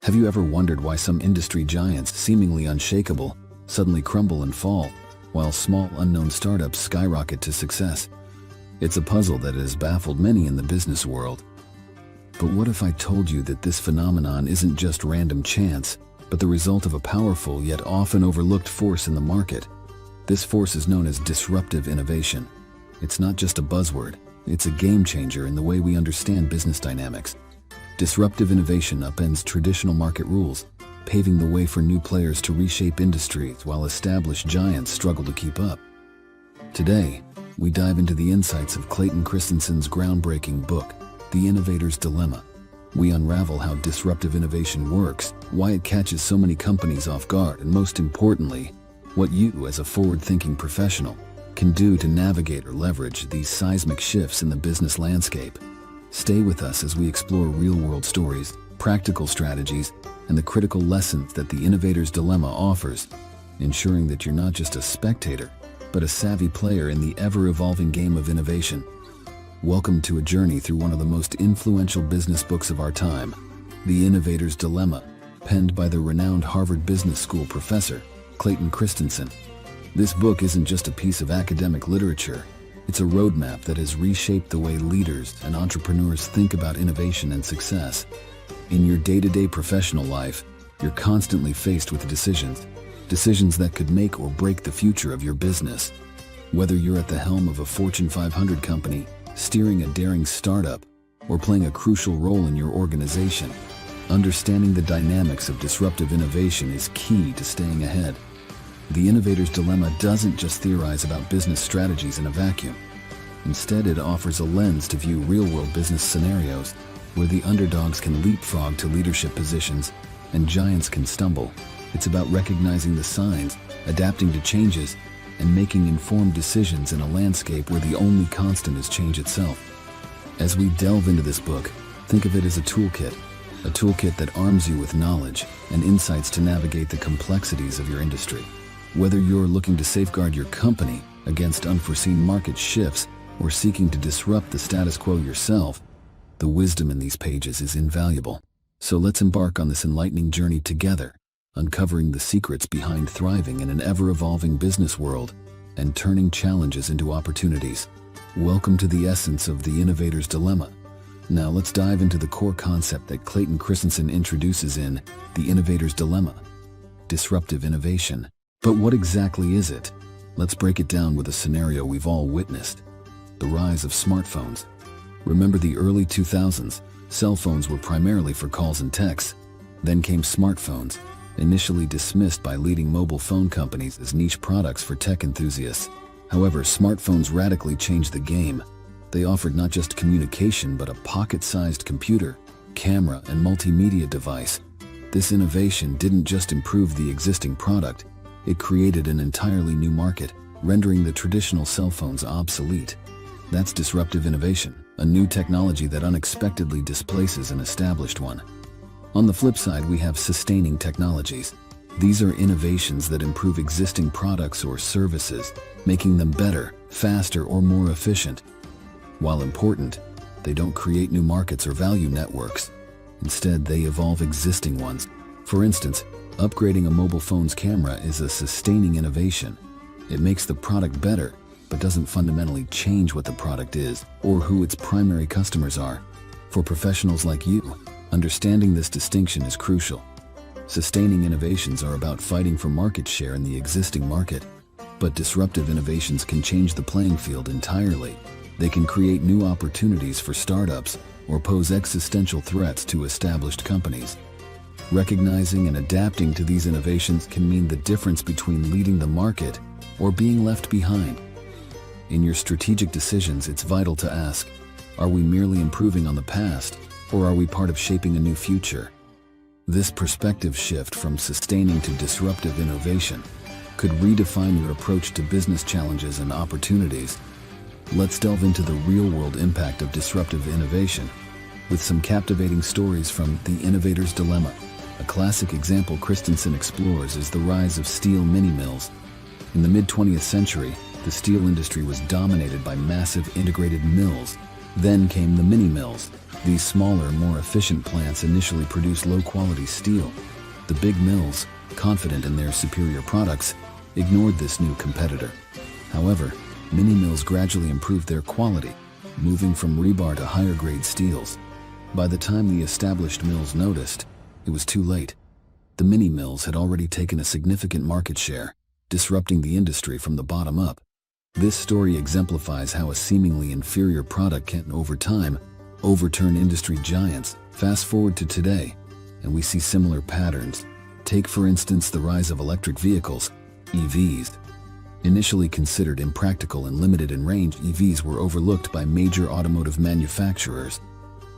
Have you ever wondered why some industry giants, seemingly unshakable, suddenly crumble and fall, while small unknown startups skyrocket to success? It's a puzzle that has baffled many in the business world. But what if I told you that this phenomenon isn't just random chance, but the result of a powerful yet often overlooked force in the market? This force is known as disruptive innovation. It's not just a buzzword, it's a game changer in the way we understand business dynamics. Disruptive innovation upends traditional market rules, paving the way for new players to reshape industries while established giants struggle to keep up. Today, we dive into the insights of Clayton Christensen's groundbreaking book, The Innovator's Dilemma. We unravel how disruptive innovation works, why it catches so many companies off guard, and most importantly, what you, as a forward-thinking professional, can do to navigate or leverage these seismic shifts in the business landscape. Stay with us as we explore real-world stories, practical strategies, and the critical lessons that the Innovator's Dilemma offers, ensuring that you're not just a spectator, but a savvy player in the ever-evolving game of innovation. Welcome to a journey through one of the most influential business books of our time, The Innovator's Dilemma, penned by the renowned Harvard Business School professor, Clayton Christensen. This book isn't just a piece of academic literature, it's a roadmap that has reshaped the way leaders and entrepreneurs think about innovation and success. In your day-to-day professional life, you're constantly faced with decisions that could make or break the future of your business. Whether you're at the helm of a Fortune 500 company, steering a daring startup, or playing a crucial role in your organization, understanding the dynamics of disruptive innovation is key to staying ahead. The Innovator's Dilemma doesn't just theorize about business strategies in a vacuum. Instead, it offers a lens to view real-world business scenarios where the underdogs can leapfrog to leadership positions and giants can stumble. It's about recognizing the signs, adapting to changes, and making informed decisions in a landscape where the only constant is change itself. As we delve into this book, think of it as a toolkit that arms you with knowledge and insights to navigate the complexities of your industry. Whether you're looking to safeguard your company against unforeseen market shifts or seeking to disrupt the status quo yourself, the wisdom in these pages is invaluable. So let's embark on this enlightening journey together, uncovering the secrets behind thriving in an ever-evolving business world and turning challenges into opportunities. Welcome to the essence of the Innovator's Dilemma. Now let's dive into the core concept that Clayton Christensen introduces in The Innovator's Dilemma: disruptive innovation. But what exactly is it? Let's break it down with a scenario we've all witnessed: the rise of smartphones. Remember the early 2000s? Cell phones were primarily for calls and texts. Then came smartphones, initially dismissed by leading mobile phone companies as niche products for tech enthusiasts. However, smartphones radically changed the game. They offered not just communication but a pocket-sized computer, camera, and multimedia device. This innovation didn't just improve the existing product, it created an entirely new market, rendering the traditional cell phones obsolete. That's disruptive innovation, a new technology that unexpectedly displaces an established one. On the flip side, we have sustaining technologies. These are innovations that improve existing products or services, making them better, faster, or more efficient. While important, they don't create new markets or value networks. Instead, they evolve existing ones. For instance, upgrading a mobile phone's camera is a sustaining innovation. It makes the product better, but doesn't fundamentally change what the product is or who its primary customers are. For professionals like you, understanding this distinction is crucial. Sustaining innovations are about fighting for market share in the existing market, but disruptive innovations can change the playing field entirely. They can create new opportunities for startups or pose existential threats to established companies. Recognizing and adapting to these innovations can mean the difference between leading the market or being left behind. In your strategic decisions, it's vital to ask, are we merely improving on the past, or are we part of shaping a new future? This perspective shift from sustaining to disruptive innovation could redefine your approach to business challenges and opportunities. Let's delve into the real-world impact of disruptive innovation with some captivating stories from The Innovator's Dilemma. A classic example Christensen explores is the rise of steel mini-mills. In the mid-20th century, the steel industry was dominated by massive integrated mills, Then came the mini-mills. These smaller, more efficient plants initially produced low-quality steel. The big mills, confident in their superior products, ignored this new competitor. However, mini-mills gradually improved their quality, moving from rebar to higher-grade steels. By the time the established mills noticed, it was too late. The mini-mills had already taken a significant market share, disrupting the industry from the bottom up. This story exemplifies how a seemingly inferior product can, over time, overturn industry giants. Fast forward to today, and we see similar patterns. Take, for instance, the rise of electric vehicles, EVs. Initially considered impractical and limited in range, EVs were overlooked by major automotive manufacturers.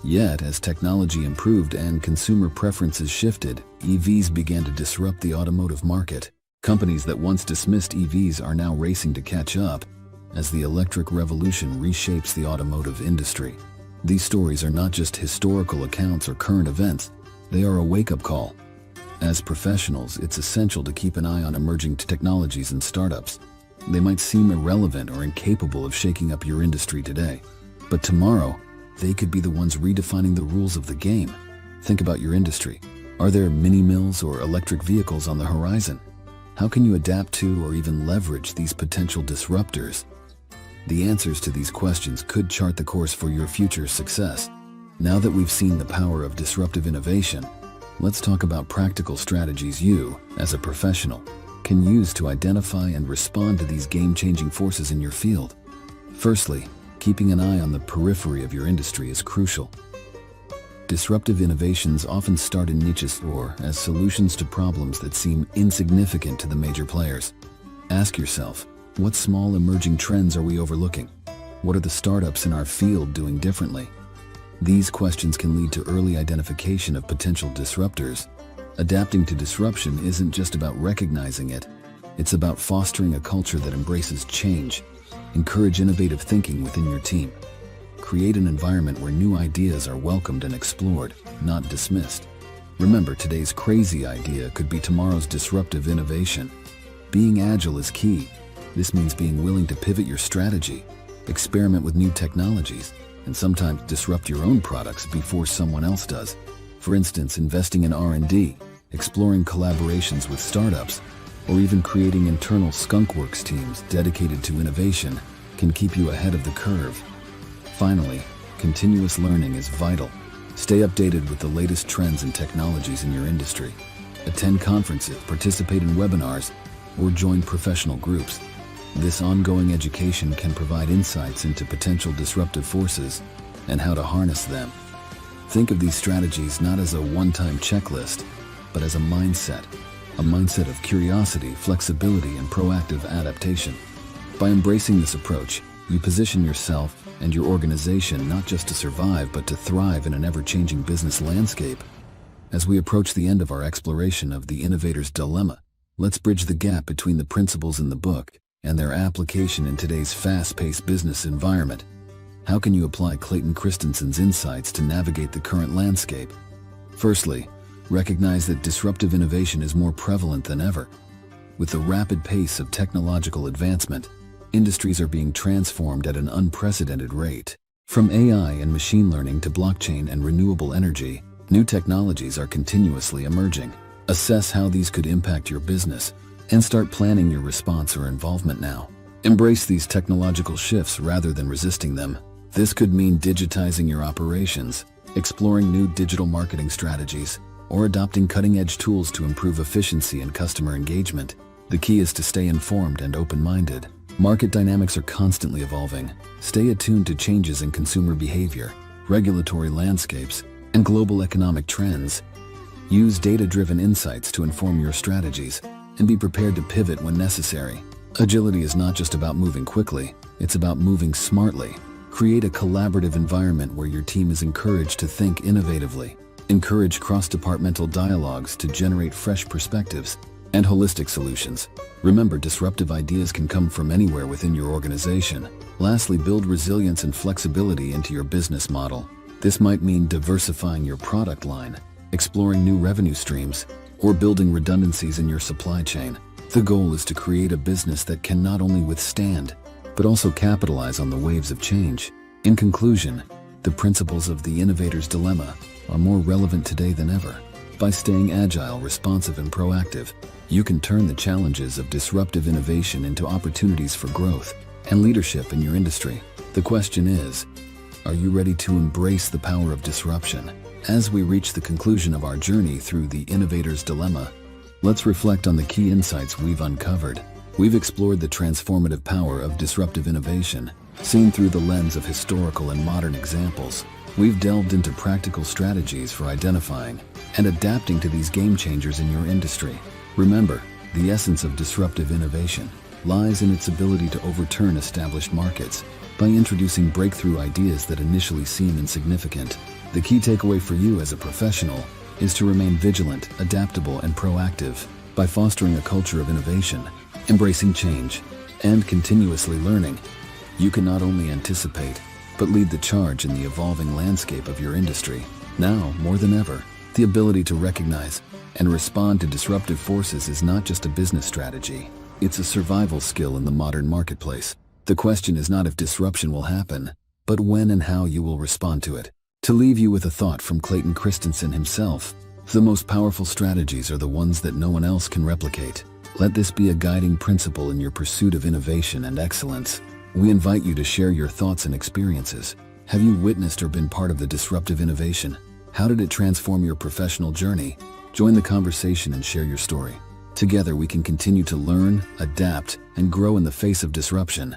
Yet, as technology improved and consumer preferences shifted, EVs began to disrupt the automotive market. Companies that once dismissed EVs are now racing to catch up, as the electric revolution reshapes the automotive industry. These stories are not just historical accounts or current events, they are a wake-up call. As professionals, it's essential to keep an eye on emerging technologies and startups. They might seem irrelevant or incapable of shaking up your industry today, but tomorrow, they could be the ones redefining the rules of the game. Think about your industry. Are there mini-mills or electric vehicles on the horizon? How can you adapt to or even leverage these potential disruptors? The answers to these questions could chart the course for your future success. Now that we've seen the power of disruptive innovation, let's talk about practical strategies you, as a professional, can use to identify and respond to these game-changing forces in your field. Firstly, keeping an eye on the periphery of your industry is crucial. Disruptive innovations often start in niches or as solutions to problems that seem insignificant to the major players. Ask yourself, what small emerging trends are we overlooking? What are the startups in our field doing differently? These questions can lead to early identification of potential disruptors. Adapting to disruption isn't just about recognizing it, it's about fostering a culture that embraces change. Encourage innovative thinking within your team. Create an environment where new ideas are welcomed and explored, not dismissed. Remember, today's crazy idea could be tomorrow's disruptive innovation. Being agile is key. This means being willing to pivot your strategy, experiment with new technologies, and sometimes disrupt your own products before someone else does. For instance, investing in R&D, exploring collaborations with startups, or even creating internal skunkworks teams dedicated to innovation can keep you ahead of the curve. Finally, continuous learning is vital. Stay updated with the latest trends and technologies in your industry. Attend conferences, participate in webinars, or join professional groups. This ongoing education can provide insights into potential disruptive forces and how to harness them. Think of these strategies not as a one-time checklist, but as a mindset of curiosity, flexibility, and proactive adaptation. By embracing this approach, you position yourself and your organization not just to survive, but to thrive in an ever-changing business landscape. As we approach the end of our exploration of the innovator's dilemma, let's bridge the gap between the principles in the book and their application in today's fast-paced business environment. How can you apply Clayton Christensen's insights to navigate the current landscape? Firstly, recognize that disruptive innovation is more prevalent than ever. With the rapid pace of technological advancement, industries are being transformed at an unprecedented rate. From AI and machine learning to blockchain and renewable energy, new technologies are continuously emerging. Assess how these could impact your business and start planning your response or involvement now. Embrace these technological shifts rather than resisting them. This could mean digitizing your operations, exploring new digital marketing strategies, or adopting cutting-edge tools to improve efficiency and customer engagement. The key is to stay informed and open-minded. Market dynamics are constantly evolving. Stay attuned to changes in consumer behavior, regulatory landscapes, and global economic trends. Use data-driven insights to inform your strategies, and be prepared to pivot when necessary. Agility is not just about moving quickly, it's about moving smartly. Create a collaborative environment where your team is encouraged to think innovatively. Encourage cross-departmental dialogues to generate fresh perspectives and holistic solutions. Remember, disruptive ideas can come from anywhere within your organization. Lastly, build resilience and flexibility into your business model. This might mean diversifying your product line, exploring new revenue streams, or building redundancies in your supply chain. The goal is to create a business that can not only withstand, but also capitalize on the waves of change. In conclusion, The principles of the innovator's dilemma are more relevant today than ever. By staying agile, responsive, and proactive, you can turn the challenges of disruptive innovation into opportunities for growth and leadership in your industry. The question is, are you ready to embrace the power of disruption? As we reach the conclusion of our journey through the innovator's dilemma, let's reflect on the key insights we've uncovered. We've explored the transformative power of disruptive innovation, seen through the lens of historical and modern examples. We've delved into practical strategies for identifying and adapting to these game changers in your industry. Remember, the essence of disruptive innovation lies in its ability to overturn established markets by introducing breakthrough ideas that initially seem insignificant. The key takeaway for you as a professional is to remain vigilant, adaptable, and proactive. By fostering a culture of innovation, embracing change, and continuously learning, you can not only anticipate, but lead the charge in the evolving landscape of your industry. Now, more than ever, the ability to recognize and respond to disruptive forces is not just a business strategy, it's a survival skill in the modern marketplace. The question is not if disruption will happen, but when and how you will respond to it. To leave you with a thought from Clayton Christensen himself, the most powerful strategies are the ones that no one else can replicate. Let this be a guiding principle in your pursuit of innovation and excellence. We invite you to share your thoughts and experiences. Have you witnessed or been part of the disruptive innovation? How did it transform your professional journey? Join the conversation and share your story. Together we can continue to learn, adapt, and grow in the face of disruption.